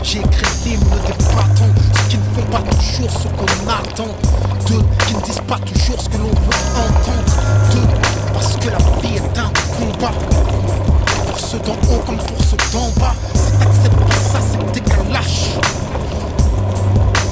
J'ai écrit l'hymne des battants, ceux qui ne font pas toujours ce qu'on attend. Deux qui ne disent pas toujours ce que l'on veut entendre. Deux, parce que la vie est un combat. Pour ceux d'en haut comme pour ceux d'en bas. Si t'acceptes pas ça, c'est que t'es qu'un lâche.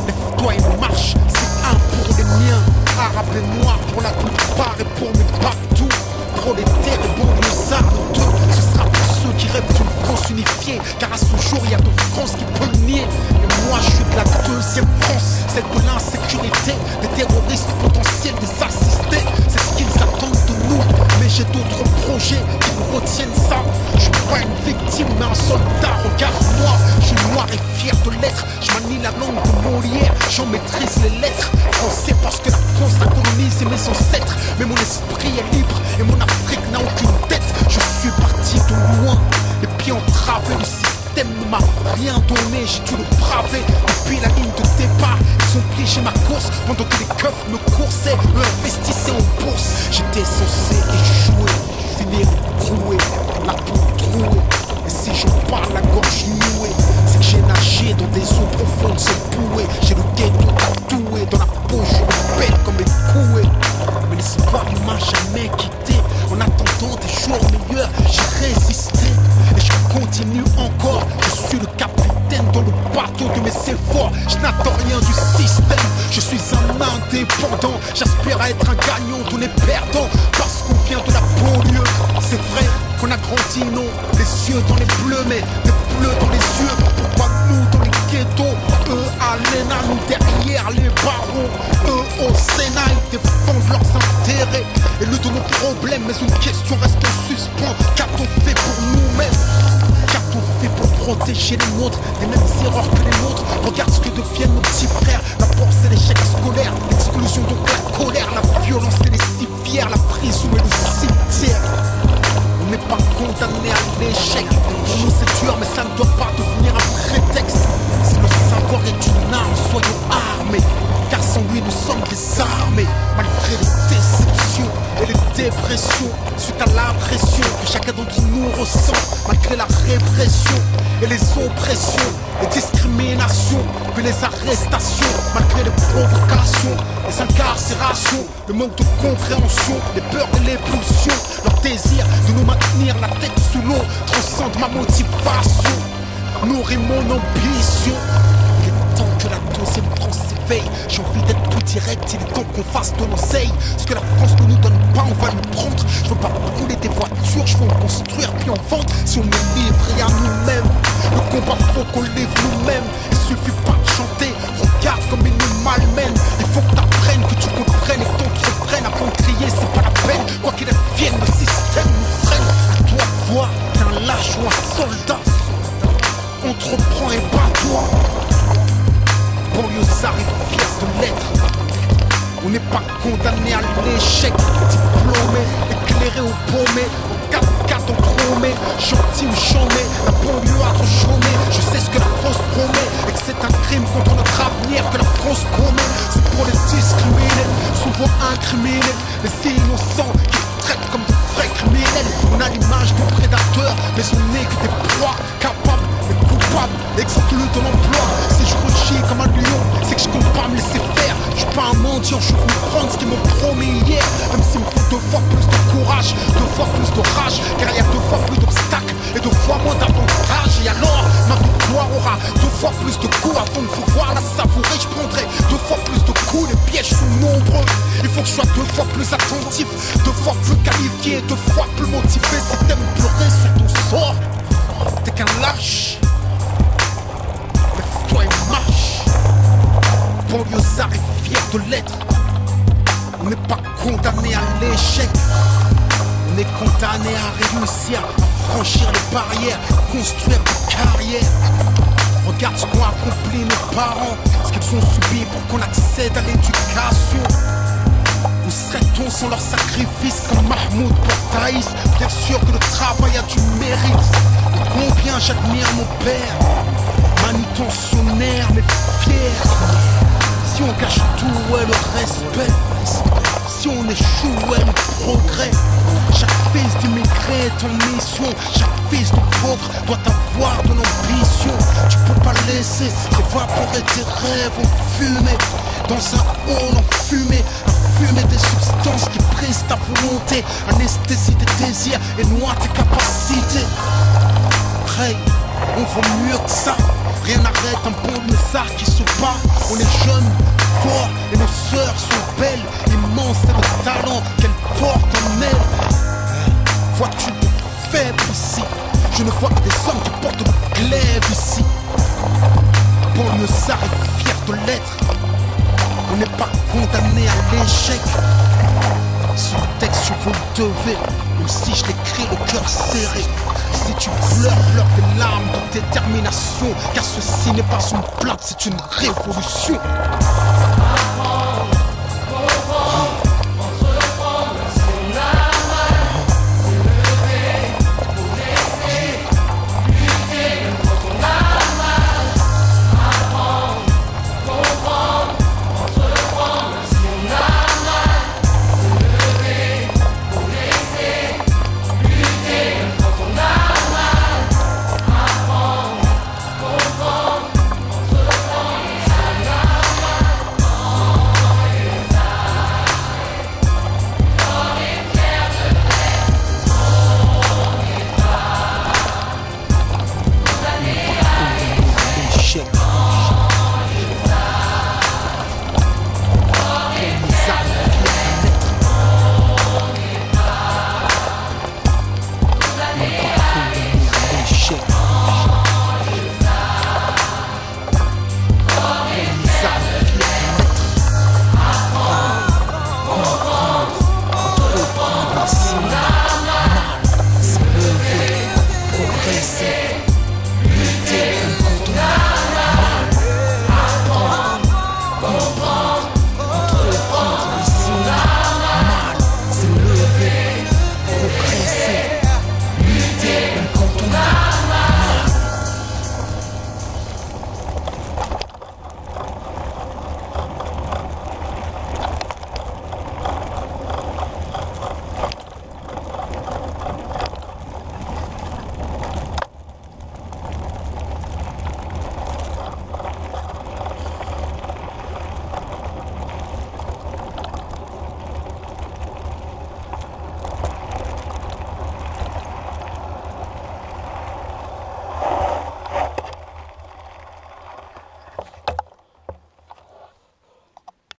Lève-toi et marche, c'est un pour les miens. Arabes et noirs pour la plupart et pour mes partout. Prolétaires et banlieusards, deux, ce sera pour ceux qui rêvent d'une France unifiée. Car à ce jour, il y a de France qui peut le nier. Mais moi, je suis de la deuxième France, celle de l'insécurité, des terroristes potentiels, des assistés. C'est ce qu'ils attendent de nous. Mais j'ai d'autres projets qui me retiennent ça. Je suis pas une victime, mais un soldat. Regarde-moi, je suis noir et fier de l'être. Je manie la langue de Molière, j'en maîtrise les lettres. Français parce que la France a colonisé mes ancêtres. Mais mon esprit est libre et mon Afrique n'a aucune tête. Je suis parti de loin, les pieds entravés. Le système ne m'a rien donné, j'ai dû le braver. Depuis la ligne de départ, ils ont piégé ma course. Pendant que les keufs me coursaient, eux investissaient en bourse. J'étais censé échouer, finir troué, la peau trouée. Et si je parle la gorge nouée, c'est que j'ai nagé dans des eaux profondes sans bouée. J'ai le ghetto tatoué dans la peau, je rebelle comme les coués. Mais l'espoir ne m'a jamais quitté. En attendant des jours meilleurs, j'ai résisté. Et je continue encore. Je suis le capitaine dans le bateau de mes efforts. Je n'attends rien du système. Je suis un indépendant. J'aspire à être un gagnant, on est perdant. Parce qu'on vient de la banlieue. C'est vrai qu'on a grandi, non, les yeux dans les bleus, mais des bleus dans les yeux. Pourquoi nous dans les ghettos? Eux à l'ENA, nous derrière les barreaux. Eux au Sénat, ils défendent leurs intérêts. Et le de nos problèmes, mais une question reste en suspens. Qu'a-t-on fait pour nous-mêmes? Qu'a-t-on fait pour protéger les nôtres des mêmes erreurs que les nôtres? Regarde ce que deviennent nos petits frères. La force et l'échec scolaire, l'exclusion donc la colère, la violence et les civières, la prison et le cimetière. On n'est pas condamné à l'échec. Pour nous c'est dur, mais ça ne doit pas devenir un prétexte. Si le savoir est une arme, soyons armés. Car sans lui nous sommes désarmés. Malgré les déceptions et les dépressions, suite à la pression que chacun d'entre nous ressent. Malgré la répression et les oppressions, les discriminations, que les arrestations. Malgré les provocations, les incarcérations, le manque de compréhension, les peurs et les pulsions. Leur désir de nous maintenir la tête sous l'eau transcende ma motivation, nourrit mon ambition. Il est temps que la deuxième France s'éveille. J'ai envie d'être plus direct, il est temps qu'on fasse de l'oseille. Ce que la France ne nous donne pas, on va le prendre. Je veux pas brûler des voitures, je veux en construire puis en vendre. Si on est livré à nous-mêmes, le combat faut qu'on livre nous-mêmes. Il suffit pas de chanter, regarde comme il nous malmène. Il faut que t'apprennes, que tu comprennes et que t'entreprennes. Avant de crier, c'est pas la peine. Quoi qu'il advienne, le système nous freine. À toi de voir, t'es un lâche ou un soldat. Entreprends et bats-toi. Banlieusard est fier de l'être. On n'est pas condamné à l'échec. Diplômé, éclairé ou paumé, en 4x4 en chromé, gentil ou chômé, la banlieue a rechômé. Je sais ce que la France promet et que c'est un crime contre notre avenir que la France commet. C'est pour les discriminés, souvent incriminés, les innocents qui traitent comme de vrais criminels. On a l'image des prédateurs, mais on n'est que des proies capables et coupables, exclus de l'emploi. Si je rechie comme un lion, c'est que je compte pas me laisser faire. Je suis pas un mendiant, je veux prendre ce qu'ils m'ont promis hier. Même s'il me faut 2 fois plus de courage, 2 fois plus de rage, car il y a 2 fois plus d'obstacles et 2 fois moins d'avantages. Et alors, ma victoire aura 2 fois plus de coups. Avant de pouvoir la savourer, je prendrai 2 fois plus de coups. Les pièges sont nombreux, il faut que je sois 2 fois plus attentif, 2 fois plus qualifié, 2 fois plus motivé. Si t'aimes pleurer sur ton sort, t'es qu'un lâche. Lève-toi et marche. Banlieusard est fier de l'être. On n'est pas condamné à l'échec. On est condamné à réussir, à franchir les barrières, construire des carrières. Regarde ce qu'ont accompli nos parents, ce qu'ils ont subi pour qu'on accède à l'éducation. Où serait-on sans leur sacrifice comme Mahmoud pour Thaïs? Bien sûr que le travail a du mérite. Et combien j'admire mon père, manutentionnaire mais fier. Si on cache tout, ouais, le respect. Si on échoue, ouais, le progrès. Chaque fils d'immigré est en mission. Chaque fils de pauvre doit avoir de l'ambition. Tu peux pas laisser évaporer tes rêves en fumée. Dans un hall enfumé, infumer des substances qui brisent ta volonté, anesthésie tes désirs et noie tes capacités. Hey, on vaut mieux que ça. Rien n'arrête un bon message qui se bat. On est jeunes, forts et nos sœurs sont belles. Immenses et le talent qu'elles portent en elles. Vois-tu des faibles ici? Je ne vois que des hommes qui portent le glaive ici. Banlieusard est fier de l'être. On n'est pas condamné à l'échec. Ce texte je vous le devais, même si je l'écris le cœur serré. Si tu pleures, pleure des larmes de détermination, car ceci n'est pas une blague, c'est une révolution.